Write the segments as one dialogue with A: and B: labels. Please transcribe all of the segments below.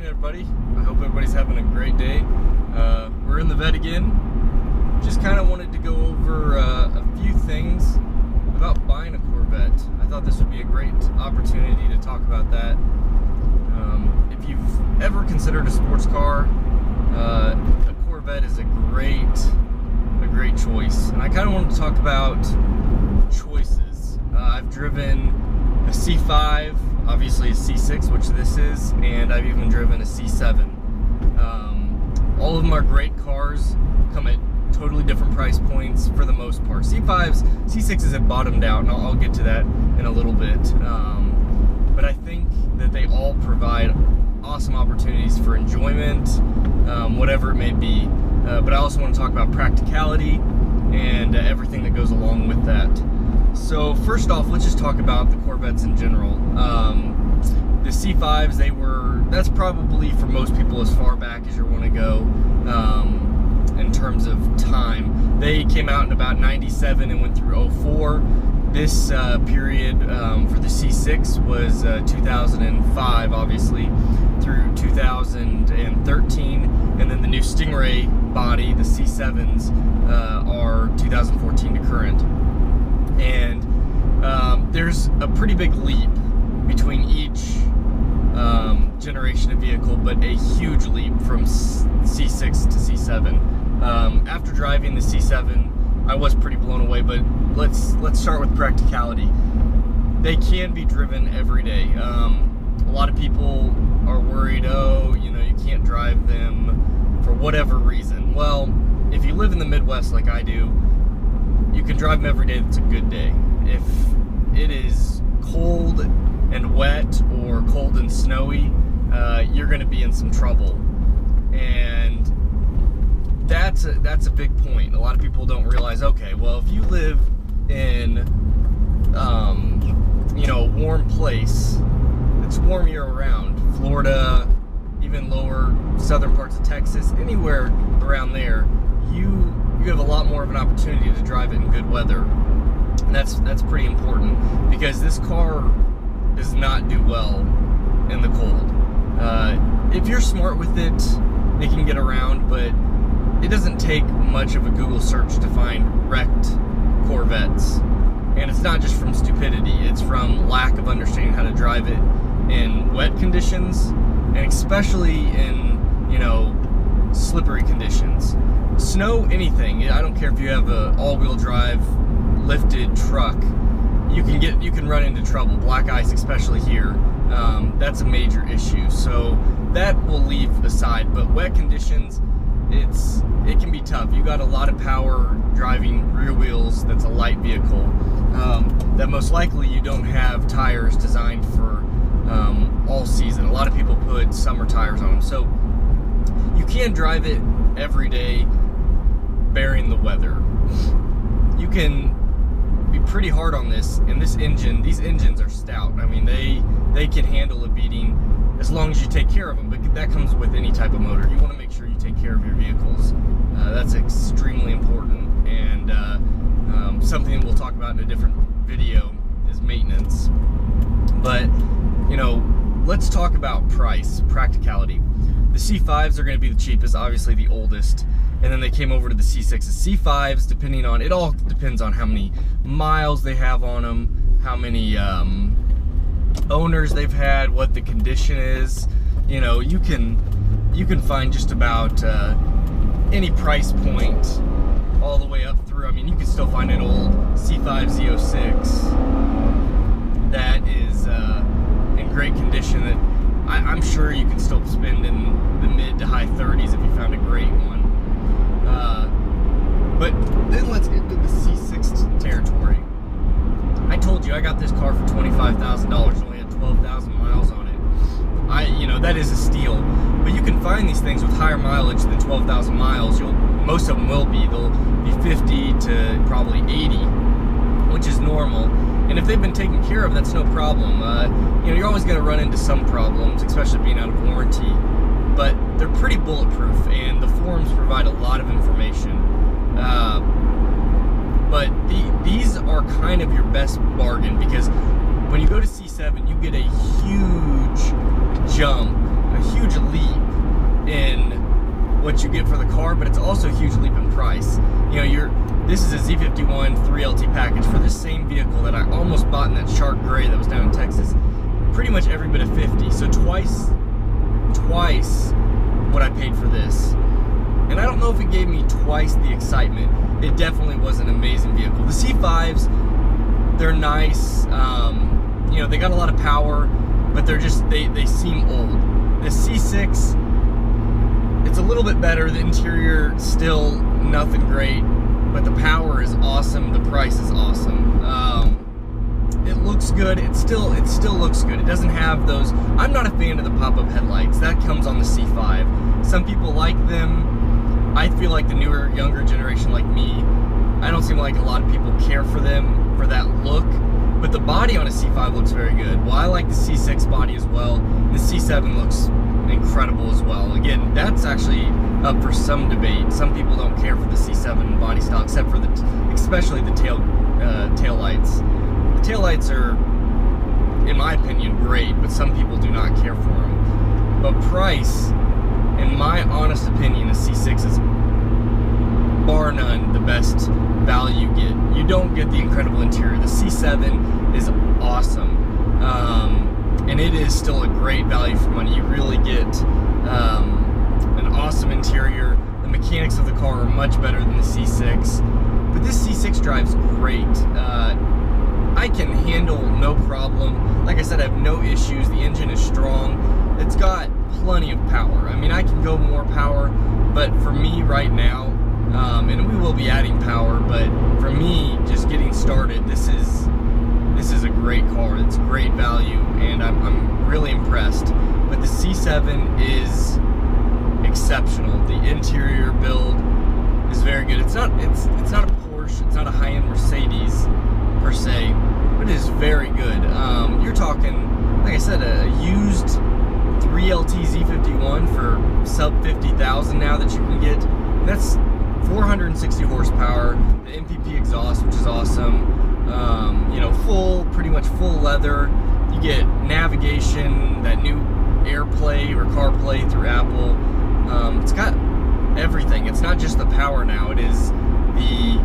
A: morning, everybody. I hope everybody's having a great day. We're in the Vette again. Just kind of wanted to go over a few things about buying a Corvette. I thought this would be a great opportunity to talk about that. If you've ever considered a sports car, a Corvette is a great choice. And I kind of wanted to talk about choices. I've driven a C5, obviously a C6, which this is, and I've even driven a C7. All of them are great cars, come at totally different price points for the most part. C5s, C6s have bottomed out, and I'll get to that in a little bit. But I think that they all provide awesome opportunities for enjoyment, whatever it may be. But I also want to talk about practicality and everything that goes along with that. So first off, let's just talk about the Corvettes in general. The C5s, that's probably for most people as far back as you want to go in terms of time. They came out in about 97 and went through 04. This period for the C6 was 2005, obviously, through 2013, and then the new Stingray body, the C7s, are 2014 to current. And there's a pretty big leap between each generation of vehicle, but a huge leap from C6 to C7. After driving the C7, I was pretty blown away, but let's start with practicality. They can be driven every day. A lot of people are worried, you can't drive them for whatever reason. Well, if you live in the Midwest like I do, you can drive them every day. That's a good day. If it is cold and wet or cold and snowy, you're going to be in some trouble. And that's a big point. A lot of people don't realize, okay, well, if you live in a warm place, it's warm year-round, Florida, even lower southern parts of Texas, anywhere around there, you have a lot more of an opportunity to drive it in good weather. And that's pretty important, because this car does not do well in the cold. If you're smart with it, it can get around, but it doesn't take much of a Google search to find wrecked Corvettes. And it's not just from stupidity, it's from lack of understanding how to drive it in wet conditions, and especially in, slippery conditions. Snow, anything. I don't care if you have an all-wheel drive lifted truck, you can run into trouble. Black ice, especially here, that's a major issue. So that we'll leave aside. But wet conditions, it can be tough. You got a lot of power driving rear wheels. That's a light vehicle. That most likely you don't have tires designed for all season. A lot of people put summer tires on them. So you can drive it every day, bearing the weather. You can be pretty hard on this, and these engines are stout. I mean, they can handle a beating as long as you take care of them, but that comes with any type of motor. You want to make sure you take care of your vehicles. That's extremely important, and something we'll talk about in a different video is maintenance. But, let's talk about price, practicality. The C5s are going to be the cheapest, obviously the oldest, and then they came over to the C6s. C5s, it all depends on how many miles they have on them, how many owners they've had, what the condition is. You can find just about any price point all the way up through. I mean, you can still find an old C5 Z06 that is in great condition that I'm sure you can still spend in the mid to high 30s if you found a great one. But then let's get to the C6 territory. I told you I got this car for $25,000. Only had 12,000 miles on it. That is a steal. But you can find these things with higher mileage than 12,000 miles. Most of them will be. They'll be 50 to probably 80, which is normal. And if they've been taken care of, that's no problem. You're always going to run into some problems, especially being out of warranty. But they're pretty bulletproof, and the forums provide a lot of information. But these are kind of your best bargain, because when you go to C7, you get a huge jump a huge leap in what you get for the car, but it's also a huge leap in price. This is a Z51 3LT package for this same vehicle that I almost bought in that Shark Gray that was down in Texas. Pretty much every bit of 50, so twice what I paid for this. And I don't know if it gave me twice the excitement. It definitely was an amazing vehicle. The C5s, they're nice. They got a lot of power, but they're just, they seem old. The C6, it's a little bit better. The interior, still nothing great, but the power is awesome. The price is awesome. It looks good. It still looks good. It doesn't have those. I'm not a fan of the pop-up headlights. That comes on the C5. Some people like them. I feel like the newer, younger generation like me, I don't seem like a lot of people care for them, for that look. But the body on a C5 looks very good. Well, I like the C6 body as well. The C7 looks incredible as well. Again, that's actually up for some debate. Some people don't care for the C7 body style, except for especially the tail lights. The tail lights are, in my opinion, great, but some people do not care for them. But price, in my honest opinion, a C6 is bar none the best value you get. You don't get the incredible interior. The C7 is awesome, and it is still a great value for money. You really get an awesome interior. The mechanics of the car are much better than the C6, but this C6 drives great. I can handle no problem. Like I said, I have no issues. The engine is strong. It's got plenty of power. I mean, I can go more power, but for me right now, and we will be adding power, but for me, just getting started, this is a great car. It's great value, and I'm really impressed. But the C7 is exceptional. The interior build is very good. It's not a Porsche. It's not a high-end Mercedes per se, but it is very good. You're talking, like I said, a used 3LT Z51 for sub 50,000 now that you can get. That's 460 horsepower, the MPP exhaust, which is awesome. Pretty much full leather. You get navigation, that new AirPlay or CarPlay through Apple. It's got everything. It's not just the power now. It is the,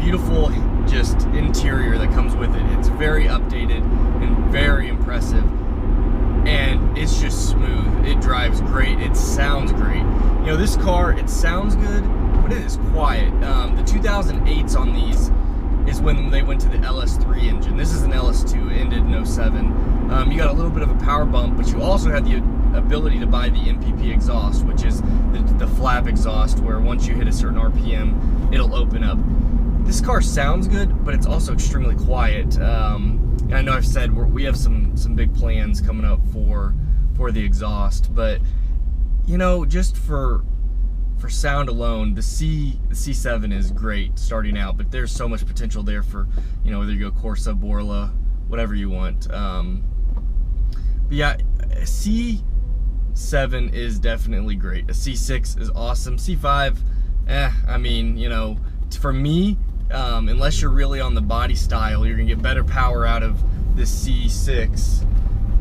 A: beautiful just interior that comes with it. It's very updated and very impressive. And it's just smooth. It drives great. It sounds great. This car, it sounds good, but it is quiet. The 2008s on these is when they went to the LS3 engine. This is an LS2, it ended in 07. You got a little bit of a power bump, but you also had the ability to buy the MPP exhaust, which is the flap exhaust, where once you hit a certain RPM, it'll open up. This car sounds good, but it's also extremely quiet. And I know I've said we have some big plans coming up for the exhaust, but just for sound alone, the C7 is great starting out, but there's so much potential there for whether you go Corsa, Borla, whatever you want. But yeah, C7 is definitely great. A C6 is awesome. C5, I mean, for me, unless you're really on the body style, you're gonna get better power out of the C6.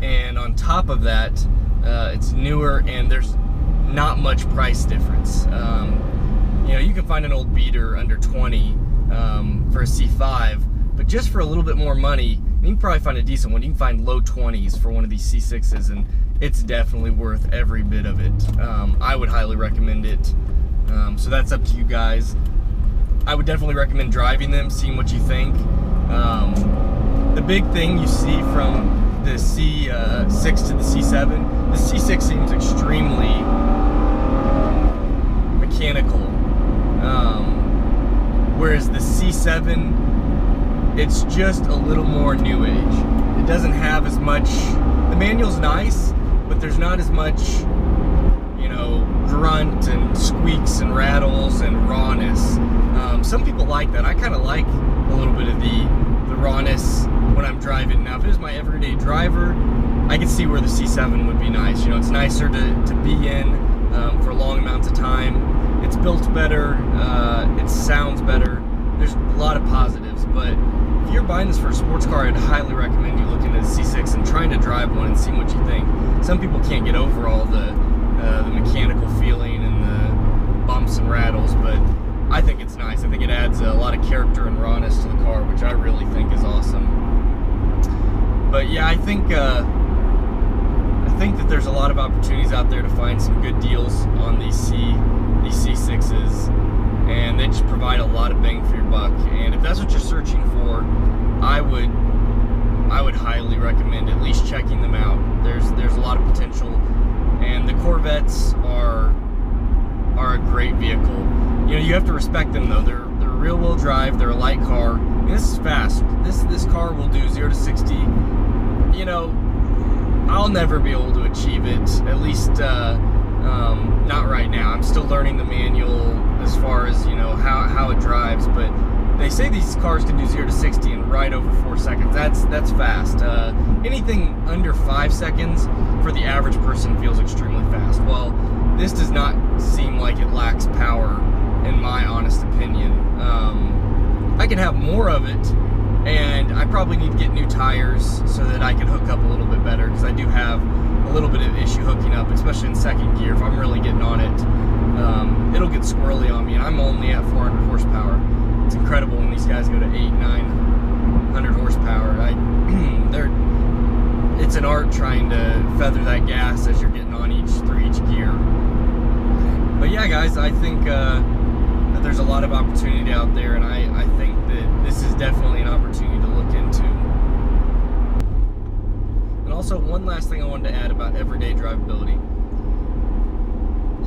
A: And on top of that, it's newer and there's not much price difference. You can find an old beater under 20 for a C5, but just for a little bit more money, you can probably find a decent one. You can find low 20s for one of these C6s, and it's definitely worth every bit of it. I would highly recommend it. So that's up to you guys. I would definitely recommend driving them, seeing what you think. The big thing you see from the C6 to the C7, the C6 seems extremely mechanical, whereas the C7, it's just a little more new age. It doesn't have as much, the manual's nice, but there's not as much, grunt and squeaks and rattles and rawness. Some people like that. I kind of like a little bit of the rawness when I'm driving. Now, if it was my everyday driver, I could see where the C7 would be nice. It's nicer to be in for long amounts of time. It's built better. It sounds better. there's a lot of positives, but if you're buying this for a sports car, I'd highly recommend you looking at a C6 and trying to drive one and seeing what you think. Some people can't get over all the mechanical feeling and the bumps and rattles, but I think it's nice. I think it adds a lot of character and rawness to the car, which I really think is awesome. But yeah, I think that there's a lot of opportunities out there to find some good deals on these C6s, and they just provide a lot of bang for your buck. And if that's what you're searching for, I would highly recommend at least checking them out. There's a lot of potential, and the Corvettes are a great vehicle. You know, you have to respect them though. They're rear-wheel drive. They're a light car. I mean, this is fast. This car will do 0 to 60. You know, I'll never be able to achieve it. At least not right now. I'm still learning the manual as far as, you know, how it drives. But they say these cars can do 0 to 60 in right over 4 seconds. That's fast. Anything under 5 seconds for the average person feels extremely fast. Well, this does not seem like it lacks power, in my honest opinion. I can have more of it, and I probably need to get new tires so that I can hook up a little bit better, because I do have a little bit of issue hooking up, especially in second gear. If I'm really getting on it, it'll get squirrely on me, and I'm only at 400 horsepower. It's incredible when these guys go to 800-900 horsepower. It's an art trying to feather that gas as you're getting on through each gear. But yeah, guys, I think that there's a lot of opportunity out there, and I think that this is definitely an opportunity to look into. And also, one last thing I wanted to add about everyday drivability.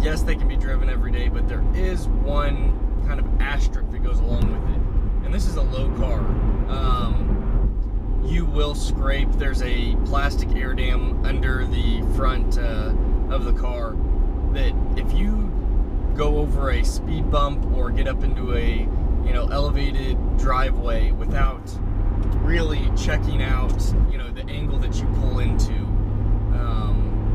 A: Yes, they can be driven every day, but there is one kind of asterisk that goes along with it, and this is a low car. You will scrape. There's a plastic air dam under the front of the car that if you go over a speed bump or get up into a, you know, elevated driveway without really checking out, you know, the angle that you pull into,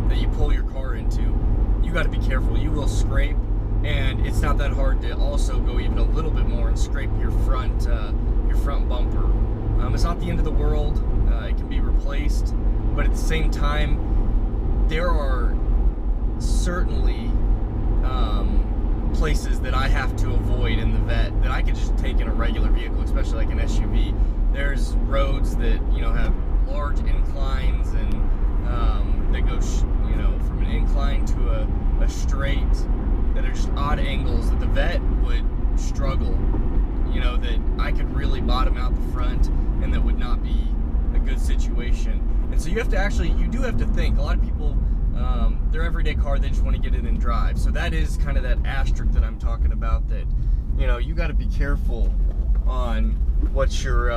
A: that you pull your car into, you got to be careful. You will scrape, and it's not that hard to also go even a little bit more and scrape your front bumper. It's not the end of the world. It can be replaced, but at the same time, there are certainly places that I have to avoid in the Vette that I could just take in a regular vehicle, especially like an SUV. There's roads that, you know, have large inclines and that go, you know, from an incline to a straight, that are just odd angles that the Vette would struggle. You know, that I could really bottom out the front, and that would not be a good situation. And so you have to actually, you do have to think. A lot of people, their everyday car, they just want to get in and drive. So that is kind of that asterisk that I'm talking about, that, you know, you got to be careful on what you're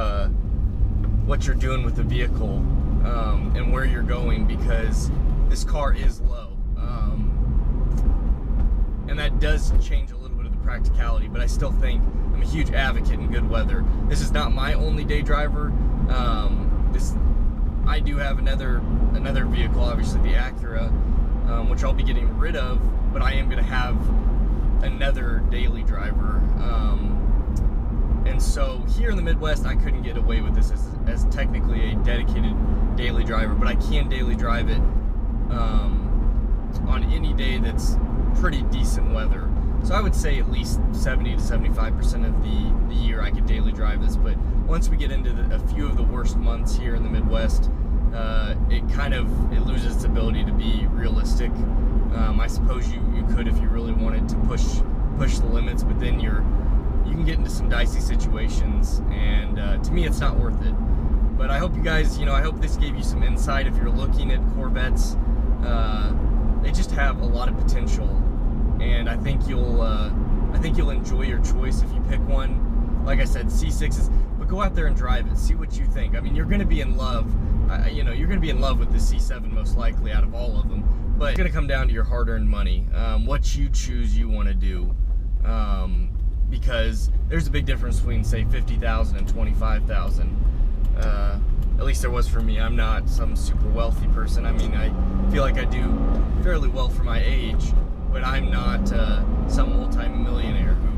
A: doing with the vehicle, and where you're going, because this car is low. And that does change a little bit of the practicality, but I still think I'm a huge advocate in good weather. This is not my only day driver. I do have another vehicle, obviously the Acura, which I'll be getting rid of, but I am going to have another daily driver. And so here in the Midwest, I couldn't get away with this as technically a dedicated daily driver, but I can daily drive it on any day that's pretty decent weather. So I would say at least 70 to 75% of the year I could daily drive this. But once we get into a few of the worst months here in the Midwest, it loses its ability to be realistic. I suppose you could, if you really wanted to push the limits, but then you can get into some dicey situations, and to me it's not worth it. But I hope you guys, I hope this gave you some insight if you're looking at Corvettes. They just have a lot of potential, and I think you'll enjoy your choice if you pick one. Like I said, C6s, but go out there and drive it. See what you think. I mean, you're going to be in love. You're going to be in love with the C7 most likely out of all of them. But it's going to come down to your hard-earned money. What you choose you want to do. Because there's a big difference between, say, $50,000 and $25,000. At least there was for me. I'm not some super wealthy person. I mean, I feel like I do fairly well for my age, but I'm not some multi-millionaire who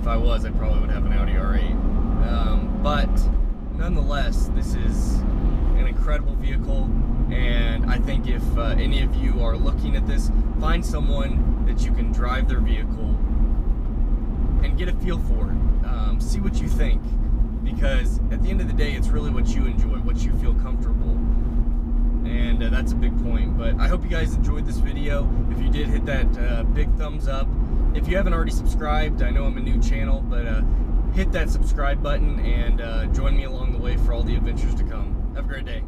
A: If I was, I probably would have an Audi R8. But nonetheless, this is an incredible vehicle, and I think if any of you are looking at this, find someone that you can drive their vehicle and get a feel for it. See what you think, because at the end of the day, it's really what you enjoy, what you feel comfortable, and that's a big point. But I hope you guys enjoyed this video. If you did, hit that big thumbs up. If you haven't already subscribed, I know I'm a new channel, but hit that subscribe button and join me along the way for all the adventures to come. Have a great day.